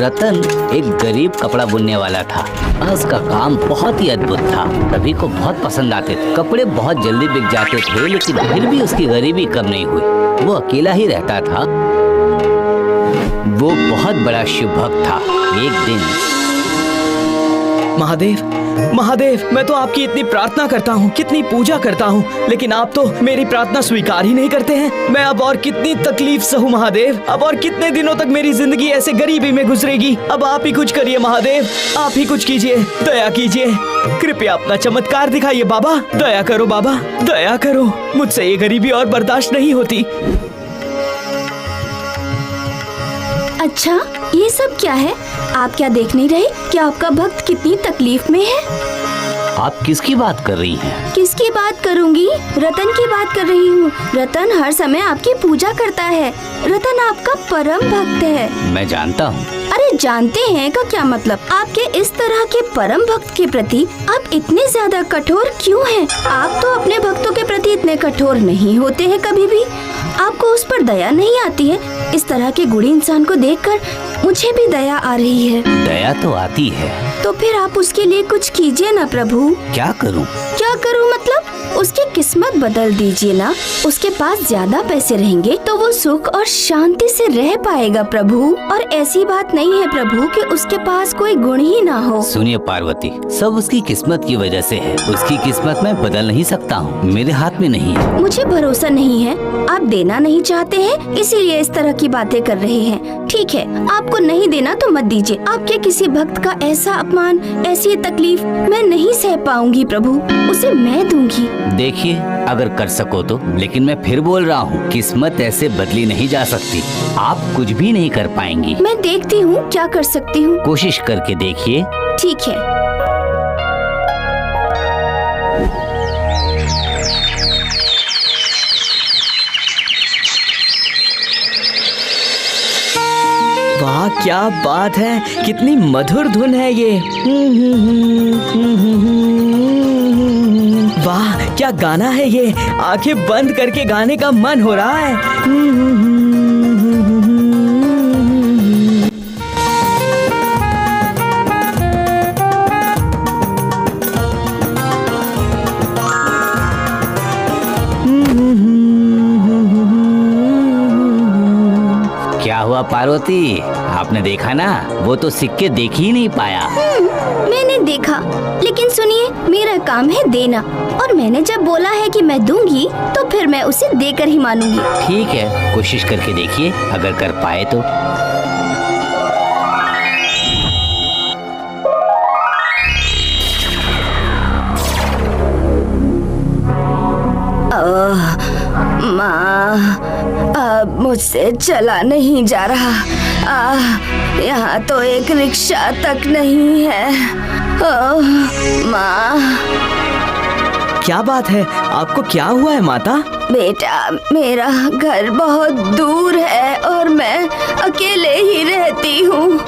रतन एक गरीब कपड़ा बुनने वाला था। उसका काम बहुत ही अद्भुत था, सभी को बहुत पसंद आते थे। कपड़े बहुत जल्दी बिक जाते थे, लेकिन फिर भी उसकी गरीबी कम नहीं हुई। वो अकेला ही रहता था। वो बहुत बड़ा शिव भक्त था। एक दिन महादेव, महादेव, मैं तो आपकी इतनी प्रार्थना करता हूँ, कितनी पूजा करता हूँ, लेकिन आप तो मेरी प्रार्थना स्वीकार ही नहीं करते हैं। मैं अब और कितनी तकलीफ सहूँ महादेव? अब और कितने दिनों तक मेरी जिंदगी ऐसे गरीबी में गुजरेगी? अब आप ही कुछ करिए महादेव, आप ही कुछ कीजिए, दया कीजिए, कृपया अपना चमत्कार दिखाइए बाबा। दया करो बाबा, दया करो, मुझसे ये गरीबी और बर्दाश्त नहीं होती। अच्छा, ये सब क्या है? आप क्या देख नहीं रहे कि आपका भक्त कितनी तकलीफ में है? आप किसकी बात कर रही हैं? किसकी बात करूंगी? रतन की बात कर रही हूँ। रतन हर समय आपकी पूजा करता है। रतन आपका परम भक्त है। मैं जानता हूँ। अरे जानते हैं का क्या मतलब? आपके इस तरह के परम भक्त के प्रति आप इतने ज्यादा कठोर क्यों हैं? आप तो अपने भक्तों के प्रति इतने कठोर नहीं होते हैं कभी भी। आपको उस पर दया नहीं आती है। इस तरह के गुणी इंसान को देखकर मुझे भी दया आ रही है। दया तो आती है। तो फिर आप उसके लिए कुछ कीजिए ना प्रभु। क्या करूं? क्या करूं मतलब? उसकी किस्मत बदल दीजिए ना। उसके पास ज्यादा पैसे रहेंगे तो वो सुख और शांति से रह पाएगा प्रभु। और ऐसी बात नहीं है प्रभु कि उसके पास कोई गुण ही ना हो। सुनिए पार्वती, सब उसकी किस्मत की वजह से है। उसकी किस्मत मैं बदल नहीं सकता हूँ, मेरे हाथ में नहीं है। मुझे भरोसा नहीं है। आप देना नहीं चाहते हैं, इसीलिए इस तरह की बातें कर रहे हैं। ठीक है, आपको नहीं देना तो मत दीजिए। आपके किसी भक्त का ऐसा अपमान, ऐसी तकलीफ मैं नहीं सह पाऊंगी प्रभु। उसे मैं दूंगी। देखिए, अगर कर सको तो, लेकिन मैं फिर बोल रहा हूँ, किस्मत ऐसे बदली नहीं जा सकती। आप कुछ भी नहीं कर पाएंगी। मैं देखती हूँ क्या कर सकती हूँ। कोशिश करके देखिए। ठीक है। वाह, क्या बात है, कितनी मधुर धुन है ये। वाह, क्या गाना है ये। आंखें बंद करके गाने का मन हो रहा है। क्या हुआ पार्वती, आपने देखा ना? वो तो सिक्के देख ही नहीं पाया। मैंने देखा, लेकिन सुनिए, मेरा काम है देना, और मैंने जब बोला है कि मैं दूंगी तो फिर मैं उसे देकर ही मानूंगी। ठीक है, कोशिश करके देखिए, अगर कर पाए तो। माँ, अब मुझसे चला नहीं जा रहा। यहाँ तो एक रिक्शा तक नहीं है। माँ। क्या बात है, आपको क्या हुआ है माता? बेटा, मेरा घर बहुत दूर है और मैं अकेले ही रहती हूँ।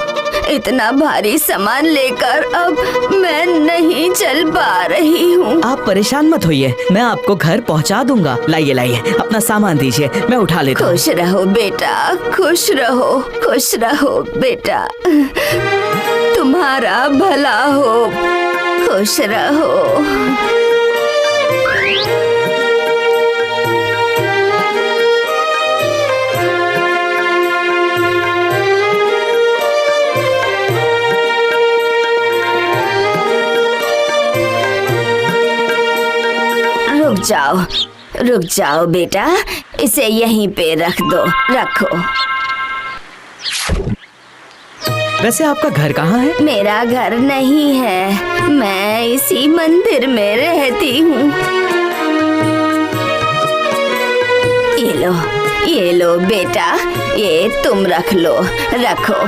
इतना भारी सामान लेकर अब मैं नहीं चल पा रही हूँ। आप परेशान मत होइए, मैं आपको घर पहुँचा दूंगा। लाइए लाइए, अपना सामान दीजिए, मैं उठा लेता हूँ। खुश रहो बेटा, खुश रहो, खुश रहो बेटा। तुम्हारा भला हो, खुश रहो। रुक जाओ बेटा, इसे यहीं पे रख दो, रखो। वैसे आपका घर कहाँ है? मेरा घर नहीं है, मैं इसी मंदिर में रहती हूँ। ये लो बेटा, ये तुम रख लो, रखो।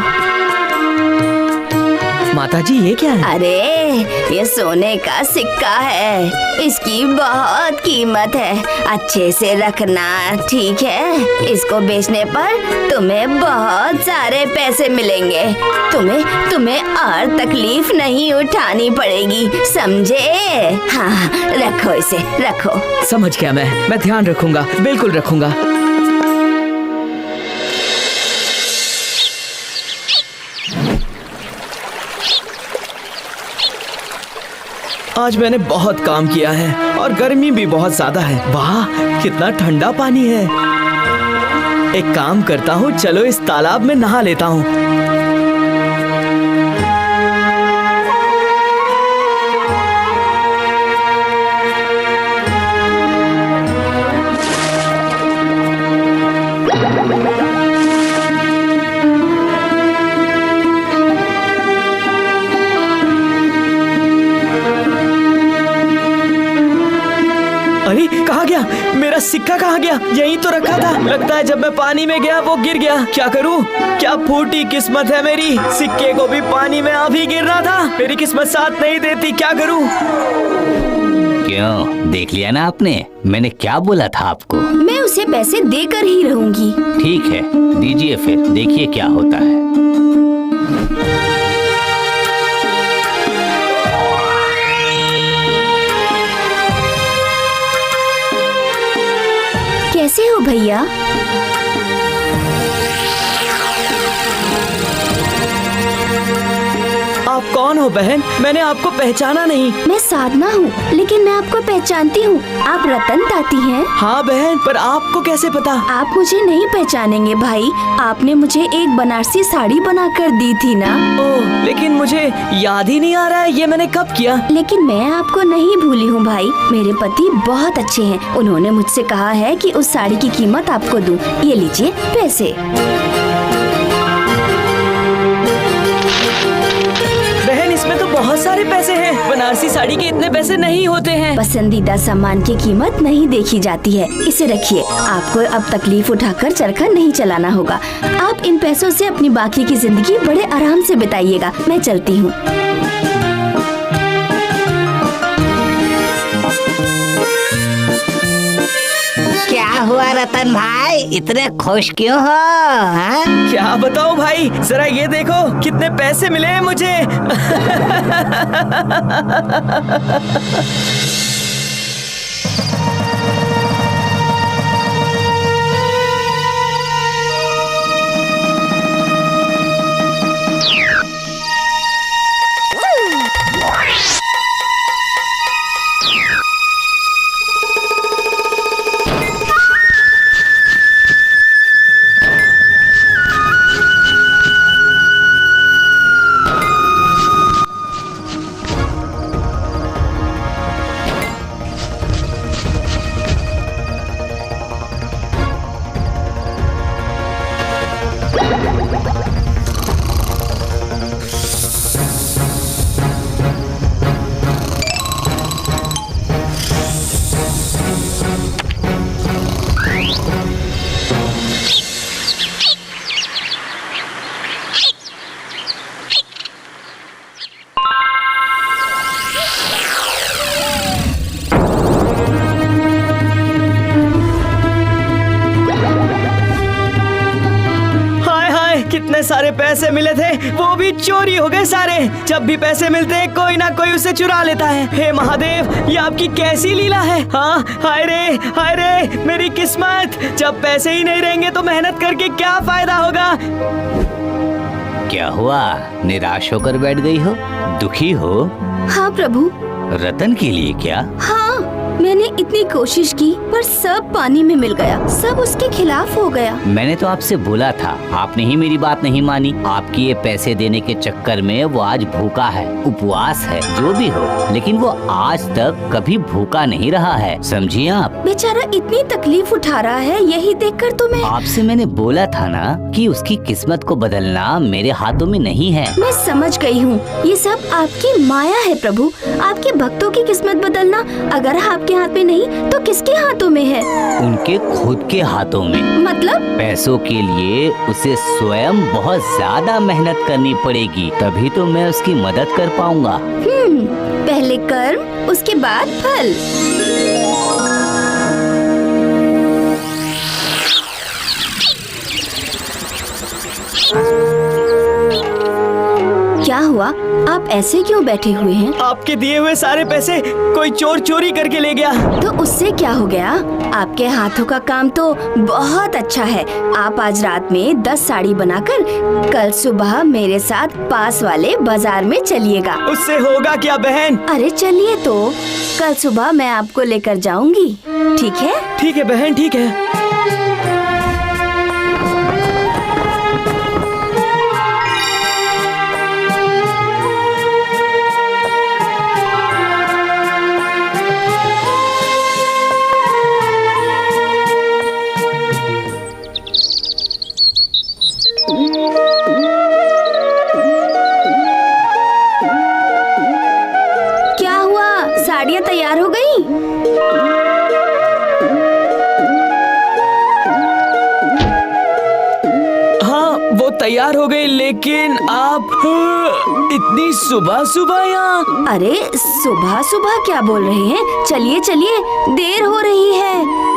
माताजी, ये क्या है? अरे, ये सोने का सिक्का है। इसकी बहुत कीमत है, अच्छे से रखना, ठीक है? इसको बेचने पर तुम्हें बहुत सारे पैसे मिलेंगे। तुम्हें और तकलीफ नहीं उठानी पड़ेगी, समझे? हाँ, रखो इसे, रखो। समझ गया, मैं ध्यान रखूंगा, बिल्कुल रखूंगा। आज मैंने बहुत काम किया है और गर्मी भी बहुत ज्यादा है। वाह, कितना ठंडा पानी है। एक काम करता हूँ, चलो इस तालाब में नहा लेता हूँ। अरे कहाँ गया मेरा सिक्का? कहाँ गया? यहीं तो रखा था। लगता है जब मैं पानी में गया वो गिर गया। क्या करूँ? क्या फूटी किस्मत है मेरी। सिक्के को भी पानी में अभी गिरना था। मेरी किस्मत साथ नहीं देती। क्या करूँ? क्यों, देख लिया ना आपने? मैंने क्या बोला था आपको। मैं उसे पैसे देकर ही रहूंगी। ठीक है, दीजिए फिर, देखिए क्या होता है। कैसे हो भैया? आप कौन हो बहन? मैंने आपको पहचाना नहीं। मैं साधना हूँ, लेकिन मैं आपको पहचानती हूँ। आप रतन ताती हैं? हाँ बहन, पर आपको कैसे पता? आप मुझे नहीं पहचानेंगे भाई। आपने मुझे एक बनारसी साड़ी बनाकर दी थी ना। ओह, लेकिन मुझे याद ही नहीं आ रहा है ये मैंने कब किया। लेकिन मैं आपको नहीं भूली हूँ भाई। मेरे पति बहुत अच्छे हैं। उन्होंने मुझसे कहा है कि उस साड़ी की कीमत आपको दूं। ये लीजिए पैसे। बहन, इसमें तो बहुत सारे पैसे हैं। बनारसी साड़ी के इतने पैसे नहीं होते हैं। पसंदीदा सामान की कीमत नहीं देखी जाती है। इसे रखिए। आपको अब तकलीफ उठाकर चरखा नहीं चलाना होगा। आप इन पैसों से अपनी बाकी की जिंदगी बड़े आराम से बिताइएगा। मैं चलती हूँ। क्या हुआ रतन भाई, इतने खुश क्यों हो? हाँ? क्या बताऊं भाई, जरा ये देखो कितने पैसे मिले हैं मुझे। कितने सारे पैसे मिले थे, वो भी चोरी हो गए सारे। जब भी पैसे मिलते हैं कोई ना कोई उसे चुरा लेता है। हे महादेव, ये आपकी कैसी लीला है। हाँ, हाय रे मेरी किस्मत। जब पैसे ही नहीं रहेंगे तो मेहनत करके क्या फायदा होगा। क्या हुआ, निराश होकर बैठ गई हो? दुखी हो? हाँ प्रभु। रतन के लिए क्या? हाँ, मैंने इतनी कोशिश की पर सब पानी में मिल गया। सब उसके खिलाफ हो गया। मैंने तो आपसे बोला था, आपने ही मेरी बात नहीं मानी। आपकी ये पैसे देने के चक्कर में वो आज भूखा है, उपवास है, जो भी हो, लेकिन वो आज तक कभी भूखा नहीं रहा है, समझिए आप। बेचारा इतनी तकलीफ उठा रहा है, यही देखकर तो मैं आपसे मैंने बोला था ना कि उसकी किस्मत को बदलना मेरे हाथों में नहीं है। मैं समझ गई हूँ, ये सब आपकी माया है प्रभु। आपके भक्तों की किस्मत बदलना अगर आपके हाथ में नहीं तो किसके हाथों में है? उनके खुद के हाथों में। मतलब? पैसों के लिए उसे स्वयं बहुत ज्यादा मेहनत करनी पड़ेगी, तभी तो मैं उसकी मदद कर पाऊंगा। पहले कर्म, उसके बाद फल। क्या हुआ? आप आप ऐसे क्यों बैठे हुए हैं? आपके दिए हुए सारे पैसे कोई चोर चोरी करके ले गया। तो उससे क्या हो गया? आपके हाथों का काम तो बहुत अच्छा है। आप आज रात में 10 साड़ी बनाकर कल सुबह मेरे साथ पास वाले बाजार में चलिएगा। उससे होगा क्या बहन? अरे चलिए तो, कल सुबह मैं आपको लेकर जाऊंगी, ठीक है? ठीक है बहन, ठीक है। क्या हुआ? साड़ियाँ तैयार हो गई? हाँ, वो तैयार हो गई, लेकिन आप इतनी सुबह सुबह यहाँ? अरे सुबह सुबह क्या बोल रहे हैं? चलिए चलिए, देर हो रही है।